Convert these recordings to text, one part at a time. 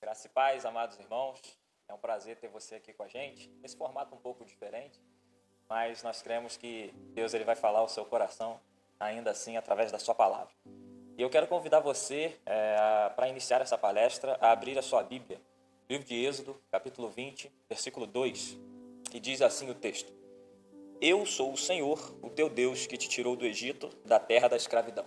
Graça e paz, amados irmãos. É um prazer ter você aqui com a gente. Nesse formato um pouco diferente, mas nós cremos que Deus ele vai falar ao seu coração, ainda assim, através da sua palavra. E eu quero convidar você, para iniciar essa palestra, a abrir a sua Bíblia. Livro de Êxodo, capítulo 20, versículo 2, que diz assim o texto: Eu sou o Senhor, o teu Deus, que te tirou do Egito, da terra da escravidão.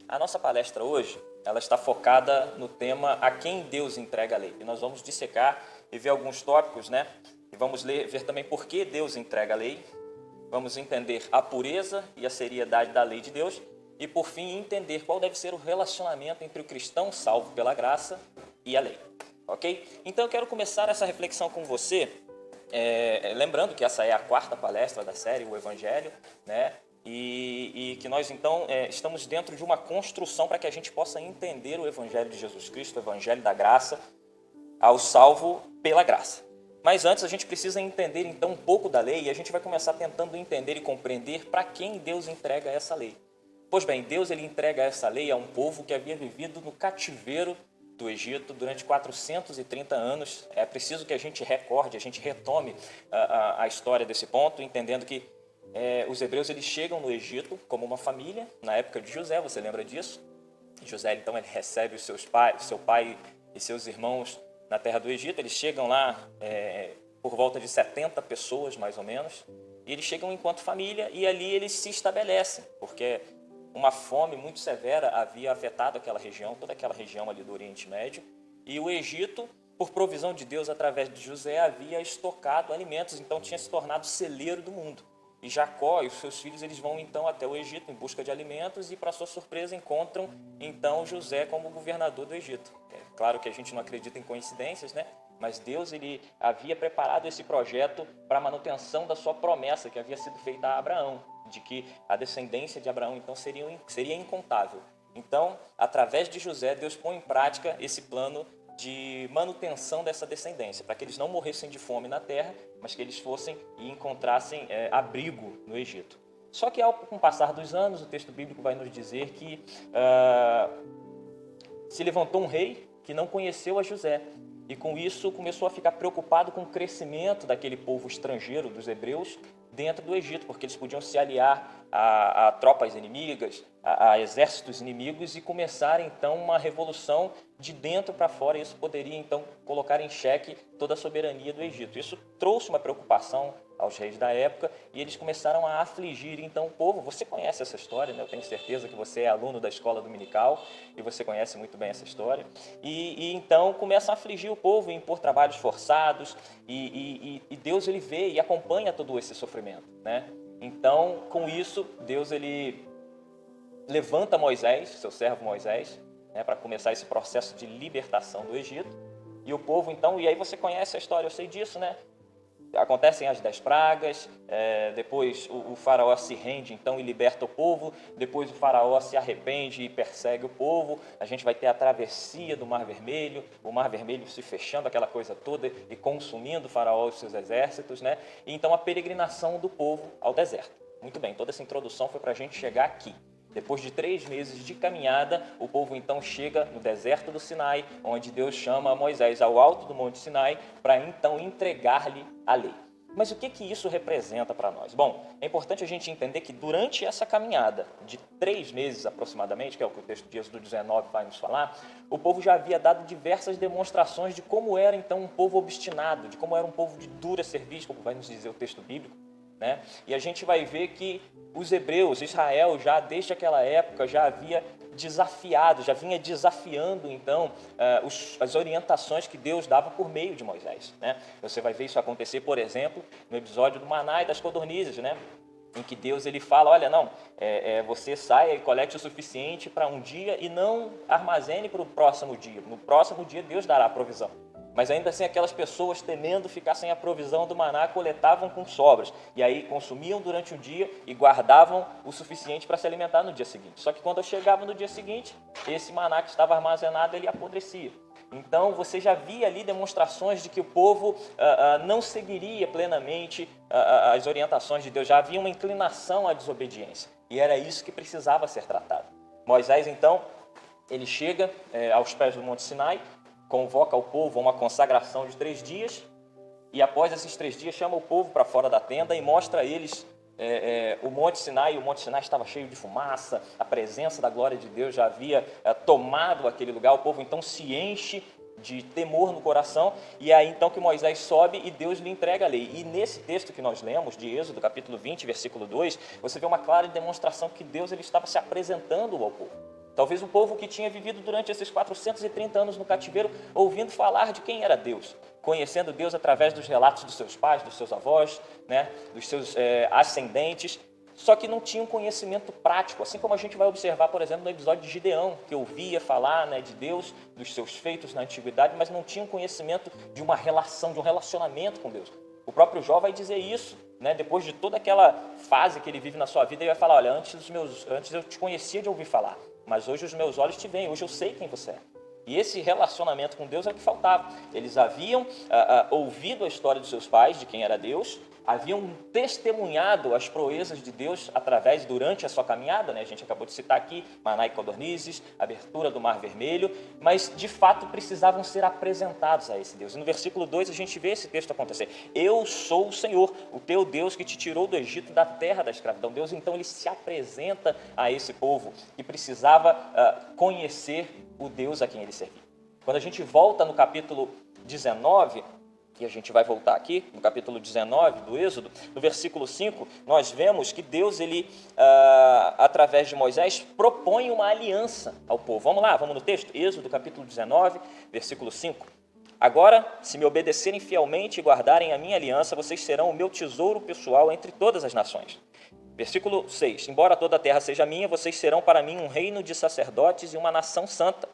A nossa palestra hoje, ela está focada no tema a quem Deus entrega a lei. E nós vamos dissecar e ver alguns tópicos, né? E vamos ver também por que Deus entrega a lei. Vamos entender a pureza e a seriedade da lei de Deus. E, por fim, entender qual deve ser o relacionamento entre o cristão salvo pela graça e a lei. Ok? Então, eu quero começar essa reflexão com você, lembrando que essa é a quarta palestra da série, o Evangelho, né? E que nós, então, estamos dentro de uma construção para que a gente possa entender o Evangelho de Jesus Cristo, o Evangelho da graça, ao salvo pela graça. Mas antes a gente precisa entender, então, um pouco da lei, e a gente vai começar tentando entender e compreender para quem Deus entrega essa lei. Pois bem, Deus ele entrega essa lei a um povo que havia vivido no cativeiro do Egito durante 430 anos. É preciso que a gente recorde, a gente retome a história desse ponto, entendendo que os hebreus eles chegam no Egito como uma família, na época de José, você lembra disso? José, então, ele recebe seu pai e seus irmãos na terra do Egito. Eles chegam lá por volta de 70 pessoas, mais ou menos, e eles chegam enquanto família e ali eles se estabelecem, porque uma fome muito severa havia afetado aquela região, toda aquela região ali do Oriente Médio, e o Egito, por provisão de Deus através de José, havia estocado alimentos, então tinha se tornado celeiro do mundo. E Jacó e os seus filhos eles vão então até o Egito em busca de alimentos e, para sua surpresa, encontram então José como governador do Egito. É claro que a gente não acredita em coincidências, né? Mas Deus ele havia preparado esse projeto para a manutenção da sua promessa que havia sido feita a Abraão, de que a descendência de Abraão então seria incontável. Então, através de José, Deus põe em prática esse plano de manutenção dessa descendência, para que eles não morressem de fome na terra, mas que eles fossem e encontrassem abrigo no Egito. Só que, com o passar dos anos, o texto bíblico vai nos dizer que se levantou um rei que não conheceu a José, e com isso começou a ficar preocupado com o crescimento daquele povo estrangeiro, dos hebreus, dentro do Egito, porque eles podiam se aliar a tropas inimigas, a exércitos inimigos e começar então uma revolução de dentro para fora. Isso poderia então colocar em xeque toda a soberania do Egito. Isso trouxe uma preocupação aos reis da época e eles começaram a afligir então o povo. Você conhece essa história, né? Eu tenho certeza que você é aluno da escola dominical e você conhece muito bem essa história. E então começam a afligir o povo, impor trabalhos forçados e Deus ele vê e acompanha todo esse sofrimento, né? Então, com isso, Deus ele levanta Moisés, seu servo Moisés, né, para começar esse processo de libertação do Egito. E o povo, então, e aí você conhece a história, eu sei disso, né? Acontecem as 10 pragas, depois o faraó se rende então e liberta o povo, depois o faraó se arrepende e persegue o povo, a gente vai ter a travessia do Mar Vermelho, o Mar Vermelho se fechando, aquela coisa toda e consumindo o faraó e os seus exércitos, né? E então a peregrinação do povo ao deserto. Muito bem, toda essa introdução foi para a gente chegar aqui. Depois de 3 meses de caminhada, o povo então chega no deserto do Sinai, onde Deus chama Moisés ao alto do Monte Sinai para então entregar-lhe a lei. Mas o que isso representa para nós? Bom, é importante a gente entender que durante essa caminhada de 3 meses aproximadamente, que é o que o texto de Êxodo 19 vai nos falar, o povo já havia dado diversas demonstrações de como era então um povo obstinado, de como era um povo de dura cerviz, como vai nos dizer o texto bíblico, né? E a gente vai ver que os hebreus, Israel, já desde aquela época já havia desafiado, já vinha desafiando então as orientações que Deus dava por meio de Moisés, né? Você vai ver isso acontecer, por exemplo, no episódio do maná e das codornizes, né? Em que Deus ele fala, olha, não, você saia e colete o suficiente para um dia e não armazene para o próximo dia. No próximo dia Deus dará a provisão. Mas ainda assim aquelas pessoas, temendo ficar sem a provisão do maná, coletavam com sobras. E aí consumiam durante o dia e guardavam o suficiente para se alimentar no dia seguinte. Só que quando eu chegava no dia seguinte, esse maná que estava armazenado, ele apodrecia. Então você já via ali demonstrações de que o povo não seguiria plenamente as orientações de Deus. Já havia uma inclinação à desobediência. E era isso que precisava ser tratado. Moisés, então, ele chega aos pés do Monte Sinai, convoca o povo a uma consagração de 3 dias, e após esses 3 dias chama o povo para fora da tenda e mostra a eles o Monte Sinai. O Monte Sinai estava cheio de fumaça, a presença da glória de Deus já havia tomado aquele lugar. O povo então se enche de temor no coração, e é aí então que Moisés sobe e Deus lhe entrega a lei. E nesse texto que nós lemos, de Êxodo, capítulo 20, versículo 2, você vê uma clara demonstração que Deus ele estava se apresentando ao povo. Talvez o povo que tinha vivido durante esses 430 anos no cativeiro, ouvindo falar de quem era Deus, conhecendo Deus através dos relatos dos seus pais, dos seus avós, né, dos seus ascendentes, só que não tinha um conhecimento prático, assim como a gente vai observar, por exemplo, no episódio de Gideão, que ouvia falar, né, de Deus, dos seus feitos na antiguidade, mas não tinha um conhecimento de uma relação, de um relacionamento com Deus. O próprio Jó vai dizer isso, né, depois de toda aquela fase que ele vive na sua vida, ele vai falar, olha, antes eu te conhecia de ouvir falar, mas hoje os meus olhos te veem, hoje eu sei quem você é. E esse relacionamento com Deus é o que faltava. Eles haviam ouvido a história dos seus pais, de quem era Deus, haviam testemunhado as proezas de Deus durante a sua caminhada, né? A gente acabou de citar aqui, Maná e Codornizes, abertura do Mar Vermelho, mas de fato precisavam ser apresentados a esse Deus. E no versículo 2 a gente vê esse texto acontecer. Eu sou o Senhor, o teu Deus que te tirou do Egito, da terra da escravidão. Deus então ele se apresenta a esse povo que precisava conhecer o Deus a quem ele servia. Quando a gente volta no capítulo 19, e a gente vai voltar aqui, no capítulo 19 do Êxodo, no versículo 5, nós vemos que Deus, ele, através de Moisés, propõe uma aliança ao povo. Vamos lá, vamos no texto, Êxodo, capítulo 19, versículo 5. Agora, se me obedecerem fielmente e guardarem a minha aliança, vocês serão o meu tesouro pessoal entre todas as nações. Versículo 6. Embora toda a terra seja minha, vocês serão para mim um reino de sacerdotes e uma nação santa.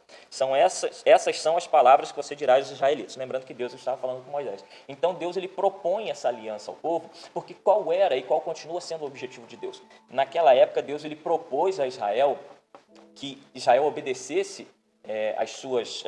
Essas são as palavras que você dirá aos israelitas. Lembrando que Deus estava falando com Moisés. Então Deus ele propõe essa aliança ao povo, porque qual era e qual continua sendo o objetivo de Deus? Naquela época, Deus ele propôs a Israel que Israel obedecesse as suas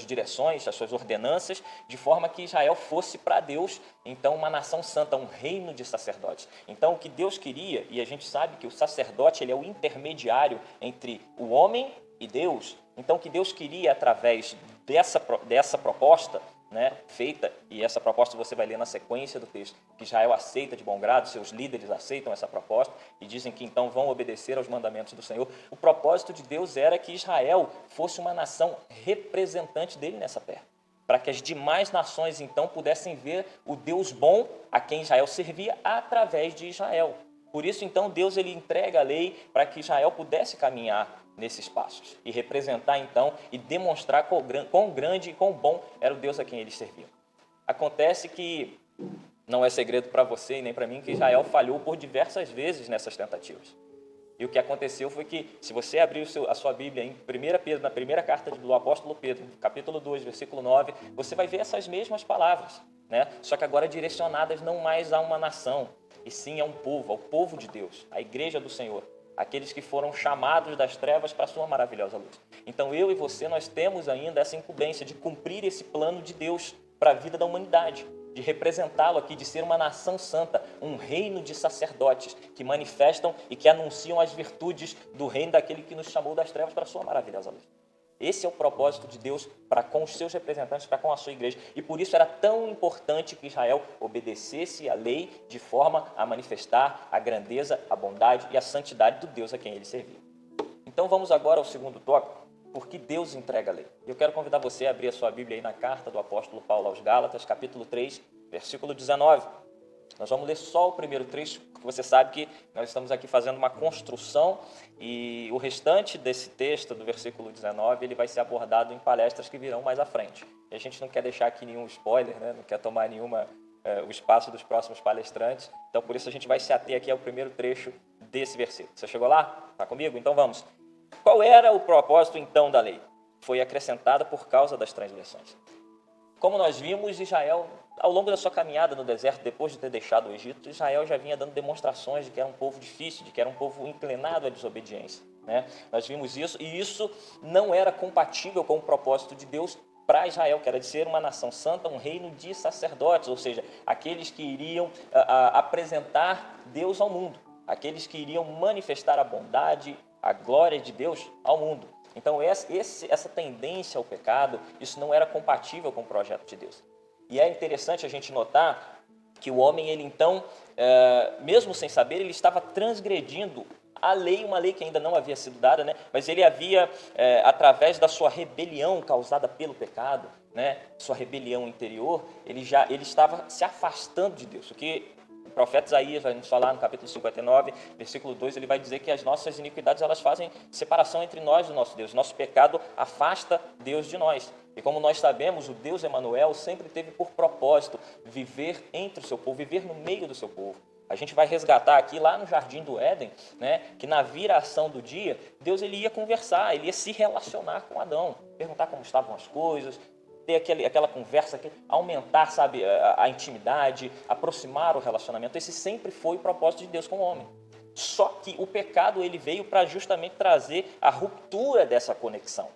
direções, as suas ordenanças, de forma que Israel fosse para Deus, então, uma nação santa, um reino de sacerdotes. Então, o que Deus queria, e a gente sabe que o sacerdote ele é o intermediário entre o homem e Deus, então, o que Deus queria através dessa proposta, né, feita, e essa proposta você vai ler na sequência do texto, que Israel aceita de bom grado, seus líderes aceitam essa proposta e dizem que então vão obedecer aos mandamentos do Senhor. O propósito de Deus era que Israel fosse uma nação representante dele nessa terra, para que as demais nações então pudessem ver o Deus bom a quem Israel servia através de Israel. Por isso então Deus ele entrega a lei para que Israel pudesse caminhar nesses passos e representar então e demonstrar quão grande e quão bom era o Deus a quem eles serviam. Acontece que não é segredo para você e nem para mim que Israel falhou por diversas vezes nessas tentativas. E o que aconteceu foi que, se você abrir a sua Bíblia em 1 Pedro, na primeira carta do apóstolo Pedro, capítulo 2, versículo 9, você vai ver essas mesmas palavras, né? Só que agora direcionadas não mais a uma nação, e sim a um povo, ao povo de Deus, a igreja do Senhor, aqueles que foram chamados das trevas para a sua maravilhosa luz. Então eu e você, nós temos ainda essa incumbência de cumprir esse plano de Deus para a vida da humanidade, de representá-lo aqui, de ser uma nação santa, um reino de sacerdotes que manifestam e que anunciam as virtudes do reino daquele que nos chamou das trevas para a sua maravilhosa luz. Esse é o propósito de Deus para com os seus representantes, para com a sua igreja. E por isso era tão importante que Israel obedecesse a lei de forma a manifestar a grandeza, a bondade e a santidade do Deus a quem ele servia. Então vamos agora ao segundo tópico, porque Deus entrega a lei. Eu quero convidar você a abrir a sua Bíblia aí na carta do apóstolo Paulo aos Gálatas, capítulo 3, versículo 19. Nós vamos ler só o primeiro trecho, porque você sabe que nós estamos aqui fazendo uma construção e o restante desse texto, do versículo 19, ele vai ser abordado em palestras que virão mais à frente. E a gente não quer deixar aqui nenhum spoiler, né? Não quer tomar o espaço dos próximos palestrantes. Então, por isso, a gente vai se ater aqui ao primeiro trecho desse versículo. Você chegou lá? Está comigo? Então, vamos. Qual era o propósito, então, da lei? Foi acrescentada por causa das transgressões. Como nós vimos, Israel, ao longo da sua caminhada no deserto, depois de ter deixado o Egito, Israel já vinha dando demonstrações de que era um povo difícil, de que era um povo inclinado à desobediência, né? Nós vimos isso, e isso não era compatível com o propósito de Deus para Israel, que era de ser uma nação santa, um reino de sacerdotes, ou seja, aqueles que iriam apresentar Deus ao mundo, aqueles que iriam manifestar a bondade, a glória de Deus ao mundo. Então essa tendência ao pecado, isso não era compatível com o projeto de Deus. E é interessante a gente notar que o homem, ele então, mesmo sem saber, ele estava transgredindo a lei, uma lei que ainda não havia sido dada, né? Mas ele havia, através da sua rebelião causada pelo pecado, né? Sua rebelião interior, ele estava se afastando de Deus. O que o profeta Isaías vai nos falar no capítulo 59, versículo 2, ele vai dizer que as nossas iniquidades, elas fazem separação entre nós e o nosso Deus. Nosso pecado afasta Deus de nós. E como nós sabemos, o Deus Emanuel sempre teve por propósito viver entre o seu povo, viver no meio do seu povo. A gente vai resgatar aqui lá no Jardim do Éden, né, que na viração do dia, Deus ele ia conversar, ele ia se relacionar com Adão, perguntar como estavam as coisas, ter aquela conversa, aumentar, sabe, a intimidade, aproximar o relacionamento. Esse sempre foi o propósito de Deus com o homem. Só que o pecado ele veio para justamente trazer a ruptura dessa conexão.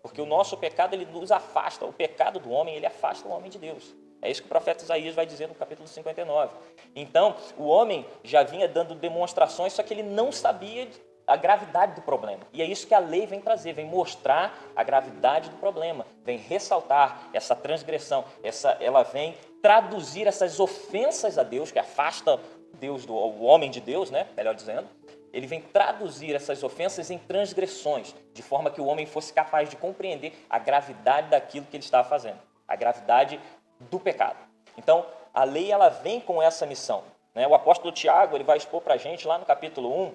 Porque o nosso pecado ele nos afasta, o pecado do homem ele afasta o homem de Deus. É isso que o profeta Isaías vai dizer no capítulo 59. Então, o homem já vinha dando demonstrações, só que ele não sabia a gravidade do problema. E é isso que a lei vem trazer, vem mostrar a gravidade do problema, vem ressaltar essa transgressão, ela vem traduzir essas ofensas a Deus, que afasta Deus o homem de Deus, né? Melhor dizendo. Ele vem traduzir essas ofensas em transgressões, de forma que o homem fosse capaz de compreender a gravidade daquilo que ele estava fazendo, a gravidade do pecado. Então, a lei ela vem com essa missão, né? O apóstolo Tiago ele vai expor para a gente lá no capítulo 1,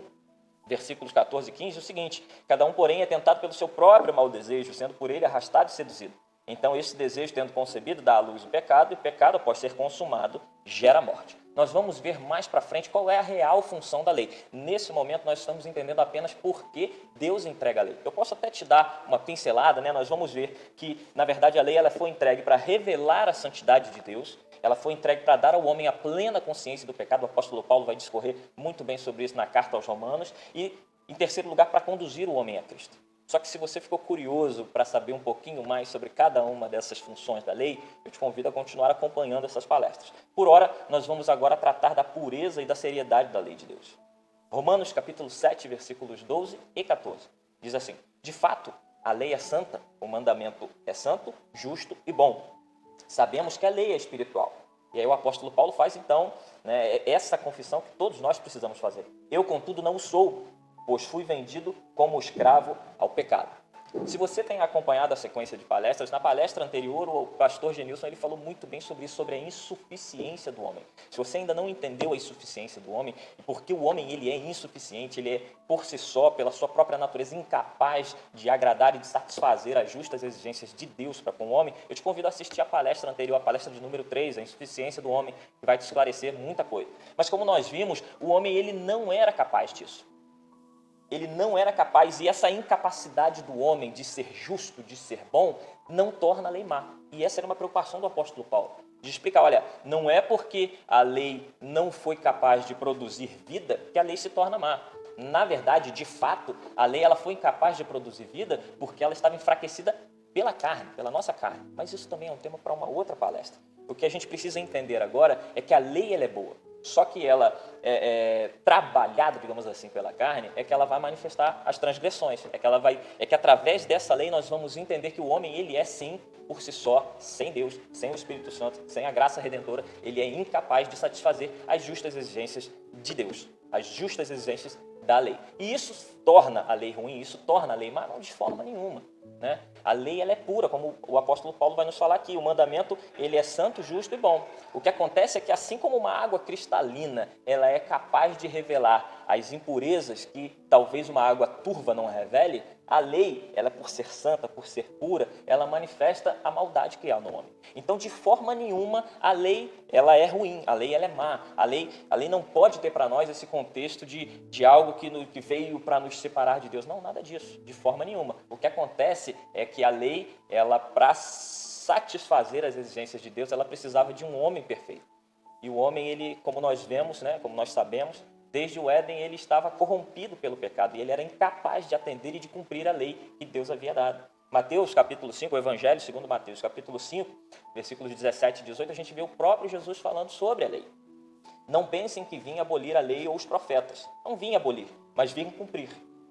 versículos 14 e 15, o seguinte: cada um, porém, é tentado pelo seu próprio mau desejo, sendo por ele arrastado e seduzido. Então, esse desejo, tendo concebido, dá à luz o pecado, e o pecado, após ser consumado, gera morte. Nós vamos ver mais para frente qual é a real função da lei. Nesse momento, nós estamos entendendo apenas por que Deus entrega a lei. Eu posso até te dar uma pincelada, né? Nós vamos ver que, na verdade, a lei ela foi entregue para revelar a santidade de Deus, ela foi entregue para dar ao homem a plena consciência do pecado. O apóstolo Paulo vai discorrer muito bem sobre isso na carta aos Romanos. E, em terceiro lugar, para conduzir o homem a Cristo. Só que se você ficou curioso para saber um pouquinho mais sobre cada uma dessas funções da lei, eu te convido a continuar acompanhando essas palestras. Por ora, nós vamos agora tratar da pureza e da seriedade da lei de Deus. Romanos capítulo 7, versículos 12 e 14. Diz assim: de fato, a lei é santa, o mandamento é santo, justo e bom. Sabemos que a lei é espiritual. E aí o apóstolo Paulo faz então, né, essa confissão que todos nós precisamos fazer. Eu, contudo, não o sou, pois fui vendido como escravo ao pecado. Se você tem acompanhado a sequência de palestras, na palestra anterior o pastor Genilson ele falou muito bem sobre isso, sobre a insuficiência do homem. Se você ainda não entendeu a insuficiência do homem, e porque o homem ele é insuficiente, ele é por si só, pela sua própria natureza, incapaz de agradar e de satisfazer as justas exigências de Deus para com o homem, eu te convido a assistir a palestra anterior, a palestra de número 3, a insuficiência do homem, que vai te esclarecer muita coisa. Mas como nós vimos, o homem ele não era capaz disso. Ele não era capaz, e essa incapacidade do homem de ser justo, de ser bom, não torna a lei má. E essa era uma preocupação do apóstolo Paulo, de explicar, olha, não é porque a lei não foi capaz de produzir vida que a lei se torna má. Na verdade, de fato, a lei ela foi incapaz de produzir vida porque ela estava enfraquecida pela carne, pela nossa carne. Mas isso também é um tema para uma outra palestra. O que a gente precisa entender agora é que a lei ela é boa. Só que ela trabalhada, digamos assim, pela carne, é que ela vai manifestar as transgressões. É que através dessa lei nós vamos entender que o homem, ele é sim, por si só, sem Deus, sem o Espírito Santo, sem a graça redentora, ele é incapaz de satisfazer as justas exigências de Deus, as justas exigências da lei. E isso torna a lei ruim, isso torna a lei má, não de forma nenhuma, né? A lei ela é pura, como o apóstolo Paulo vai nos falar aqui. O mandamento ele é santo, justo e bom. O que acontece é que assim como uma água cristalina ela é capaz de revelar as impurezas que talvez uma água turva não revele, a lei, ela por ser santa, por ser pura, ela manifesta a maldade que há no homem. Então, de forma nenhuma, a lei ela é ruim, a lei ela é má. A lei não pode ter para nós esse contexto de algo que veio para nos separar de Deus. Não, nada disso, de forma nenhuma. O que acontece é que a lei, ela para satisfazer as exigências de Deus, ela precisava de um homem perfeito. E o homem, ele, como nós vemos, né, como nós sabemos, desde o Éden ele estava corrompido pelo pecado e ele era incapaz de atender e de cumprir a lei que Deus havia dado. Mateus capítulo 5, o Evangelho segundo Mateus capítulo 5, versículos 17 e 18, a gente vê o próprio Jesus falando sobre a lei. Não pensem que vim abolir a lei ou os profetas. Não vim abolir, mas vim cumprir.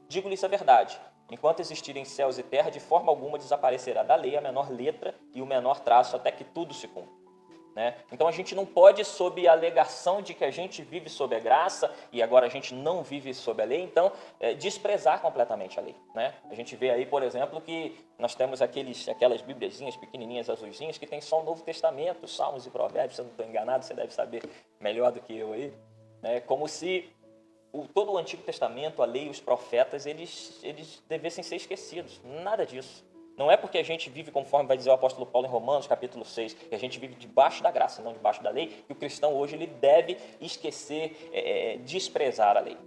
Digo-lhes a verdade. Enquanto existirem céus e terra, de forma alguma desaparecerá da lei a menor letra e o menor traço, até que tudo se cumpra. Né? Então a gente não pode, sob a alegação de que a gente vive sob a graça e agora a gente não vive sob a lei, então desprezar completamente a lei. Né? A gente vê aí, por exemplo, que nós temos aquelas bibliazinhas pequenininhas, azulzinhas, que tem só o Novo Testamento, Salmos e Provérbios. Se eu não estou enganado, você deve saber melhor do que eu aí. Né? Como se todo o Antigo Testamento, a lei e os profetas, eles devessem ser esquecidos. Nada disso. Não é porque a gente vive, conforme vai dizer o apóstolo Paulo em Romanos, capítulo 6, que a gente vive debaixo da graça, não debaixo da lei, que o cristão hoje ele deve esquecer, desprezar a lei.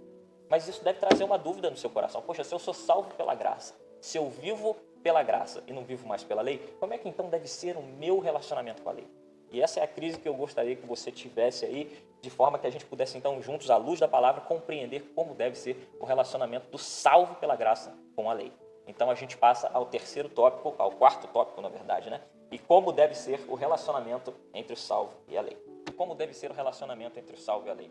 Mas isso deve trazer uma dúvida no seu coração. Poxa, se eu sou salvo pela graça, se eu vivo pela graça e não vivo mais pela lei, como é que então deve ser o meu relacionamento com a lei? E essa é a crise que eu gostaria que você tivesse aí, de forma que a gente pudesse então, juntos, à luz da palavra, compreender como deve ser o relacionamento do salvo pela graça com a lei. Então a gente passa ao terceiro tópico, ao quarto tópico, na verdade, né? E como deve ser o relacionamento entre o salvo e a lei. Como deve ser o relacionamento entre o salvo e a lei?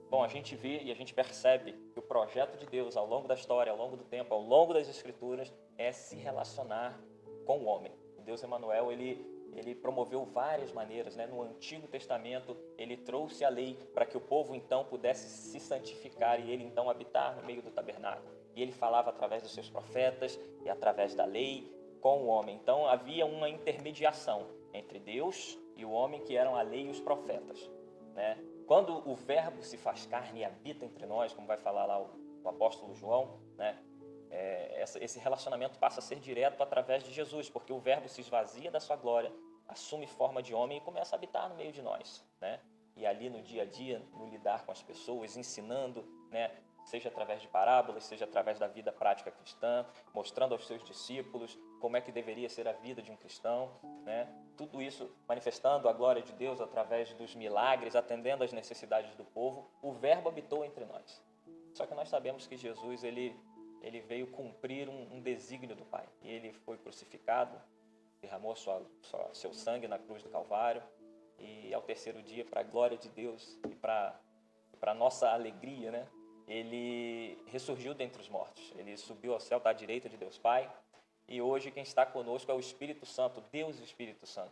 Bom, a gente vê e a gente percebe que o projeto de Deus ao longo da história, ao longo do tempo, ao longo das Escrituras, é se relacionar com o homem. O Deus Emanuel, ele promoveu várias maneiras, né? No Antigo Testamento, ele trouxe a lei para que o povo então pudesse se santificar e ele então habitar no meio do tabernáculo. E ele falava através dos seus profetas e através da lei com o homem. Então havia uma intermediação entre Deus e o homem, que eram a lei e os profetas. Né? Quando o verbo se faz carne e habita entre nós, como vai falar lá o apóstolo João, né? Esse relacionamento passa a ser direto através de Jesus, porque o verbo se esvazia da sua glória, assume forma de homem e começa a habitar no meio de nós. Né? E ali no dia a dia, no lidar com as pessoas, ensinando, né? Seja através de parábolas, seja através da vida prática cristã, mostrando aos seus discípulos como é que deveria ser a vida de um cristão, né? Tudo isso manifestando a glória de Deus através dos milagres, atendendo às necessidades do povo. O verbo habitou entre nós. Só que nós sabemos que Jesus ele veio cumprir um desígnio do Pai. E ele foi crucificado, derramou seu sangue na cruz do Calvário, e ao terceiro dia, para a glória de Deus e para a nossa alegria, né? Ele ressurgiu dentre os mortos, ele subiu ao céu, está à direita de Deus Pai, e hoje quem está conosco é o Espírito Santo, Deus Espírito Santo,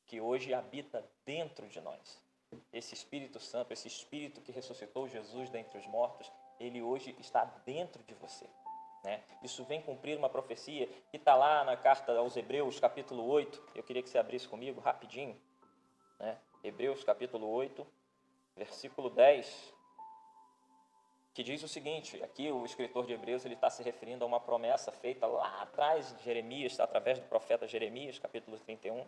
que hoje habita dentro de nós. Esse Espírito Santo, esse Espírito que ressuscitou Jesus dentre os mortos, ele hoje está dentro de você. Né? Isso vem cumprir uma profecia que está lá na carta aos Hebreus, capítulo 8, eu queria que você abrisse comigo rapidinho, né? Hebreus, capítulo 8, versículo 10, que diz o seguinte, aqui o escritor de Hebreus ele está se referindo a uma promessa feita lá atrás de Jeremias, através do profeta Jeremias, capítulo 31.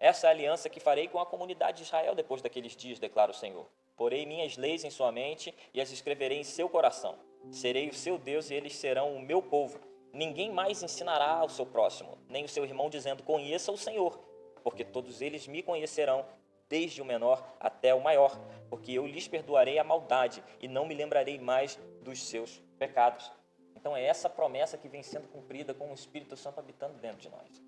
Essa é a aliança que farei com a comunidade de Israel depois daqueles dias, declara o Senhor. Porei minhas leis em sua mente e as escreverei em seu coração. Serei o seu Deus e eles serão o meu povo. Ninguém mais ensinará ao seu próximo, nem o seu irmão dizendo, conheça o Senhor, porque todos eles me conhecerão, desde o menor até o maior, porque eu lhes perdoarei a maldade e não me lembrarei mais dos seus pecados. Então é essa promessa que vem sendo cumprida com o Espírito Santo habitando dentro de nós.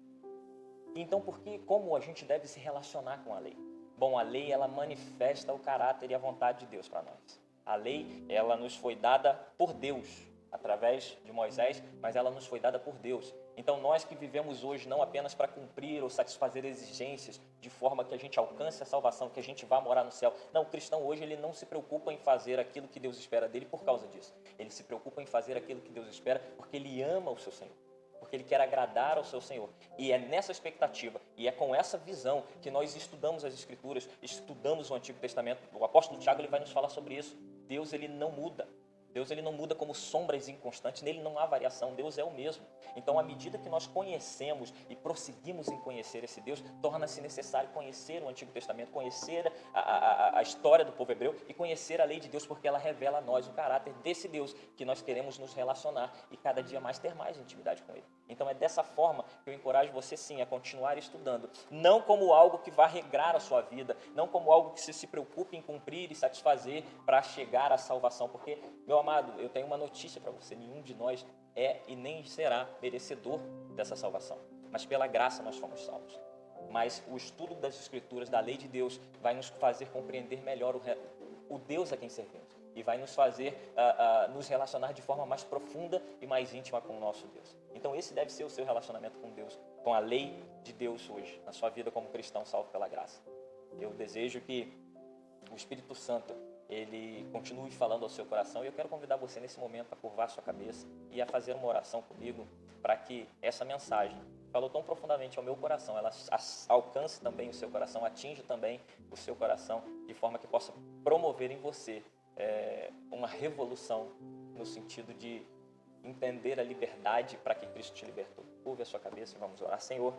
Então, como a gente deve se relacionar com a lei? Bom, a lei ela manifesta o caráter e a vontade de Deus para nós. A lei ela nos foi dada por Deus, através de Moisés, mas ela nos foi dada por Deus. Então nós que vivemos hoje não apenas para cumprir ou satisfazer exigências de forma que a gente alcance a salvação, que a gente vá morar no céu. Não, o cristão hoje ele não se preocupa em fazer aquilo que Deus espera dele por causa disso. Ele se preocupa em fazer aquilo que Deus espera porque ele ama o seu Senhor, porque ele quer agradar ao seu Senhor. E é nessa expectativa, e é com essa visão que nós estudamos as Escrituras, estudamos o Antigo Testamento. O apóstolo Tiago ele vai nos falar sobre isso. Deus ele não muda. Deus ele não muda como sombras inconstantes, nele não há variação, Deus é o mesmo. Então, à medida que nós conhecemos e prosseguimos em conhecer esse Deus, torna-se necessário conhecer o Antigo Testamento, conhecer a história do povo hebreu e conhecer a lei de Deus, porque ela revela a nós o caráter desse Deus que nós queremos nos relacionar e cada dia mais ter mais intimidade com ele. Então, é dessa forma que eu encorajo você sim a continuar estudando, não como algo que vá regrar a sua vida, não como algo que você se preocupe em cumprir e satisfazer para chegar à salvação, porque, meu amado, eu tenho uma notícia para você, nenhum de nós é e nem será merecedor dessa salvação, mas pela graça nós fomos salvos. Mas o estudo das Escrituras, da lei de Deus, vai nos fazer compreender melhor o Deus a quem servimos. e vai nos fazer nos relacionar de forma mais profunda e mais íntima com o nosso Deus. Então esse deve ser o seu relacionamento com Deus, com a lei de Deus hoje, na sua vida como cristão salvo pela graça. Eu desejo que o Espírito Santo, ele continue falando ao seu coração, e eu quero convidar você nesse momento a curvar a sua cabeça e a fazer uma oração comigo, para que essa mensagem, que falou tão profundamente ao meu coração, ela alcance também o seu coração, atinja também o seu coração, de forma que possa promover em você uma revolução no sentido de entender a liberdade para que Cristo te libertou. Curve a sua cabeça e vamos orar. Senhor,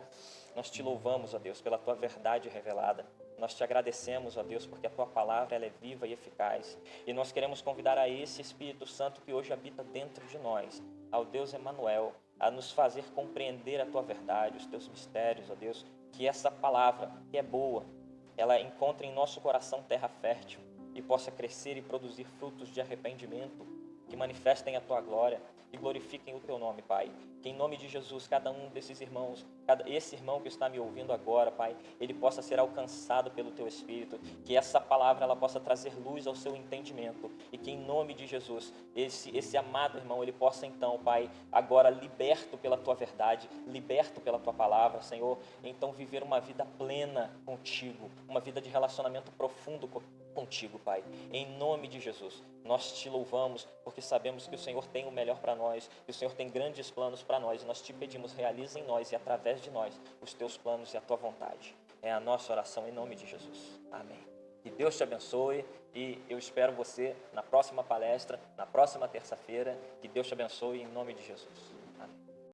nós te louvamos, ó Deus, pela tua verdade revelada. Nós te agradecemos, ó Deus, porque a tua palavra ela é viva e eficaz. E nós queremos convidar a esse Espírito Santo que hoje habita dentro de nós, ao Deus Emanuel, a nos fazer compreender a tua verdade, os teus mistérios, ó Deus, que essa palavra, que é boa, ela encontre em nosso coração terra fértil e possa crescer e produzir frutos de arrependimento, que manifestem a tua glória e glorifiquem o teu nome, Pai. Que em nome de Jesus, cada um desses irmãos, esse irmão que está me ouvindo agora, Pai, ele possa ser alcançado pelo teu Espírito, que essa palavra ela possa trazer luz ao seu entendimento e que em nome de Jesus, esse amado irmão, ele possa então, Pai, agora liberto pela tua verdade, liberto pela tua palavra, Senhor, então viver uma vida plena contigo, uma vida de relacionamento profundo contigo, Pai. Em nome de Jesus, nós te louvamos porque sabemos que o Senhor tem o melhor para nós, que o Senhor tem grandes planos para nós, e nós te pedimos, realiza em nós e através de nós os teus planos e a tua vontade. É a nossa oração em nome de Jesus. Amém. Que Deus te abençoe e eu espero você na próxima palestra, na próxima terça-feira. Que Deus te abençoe em nome de Jesus.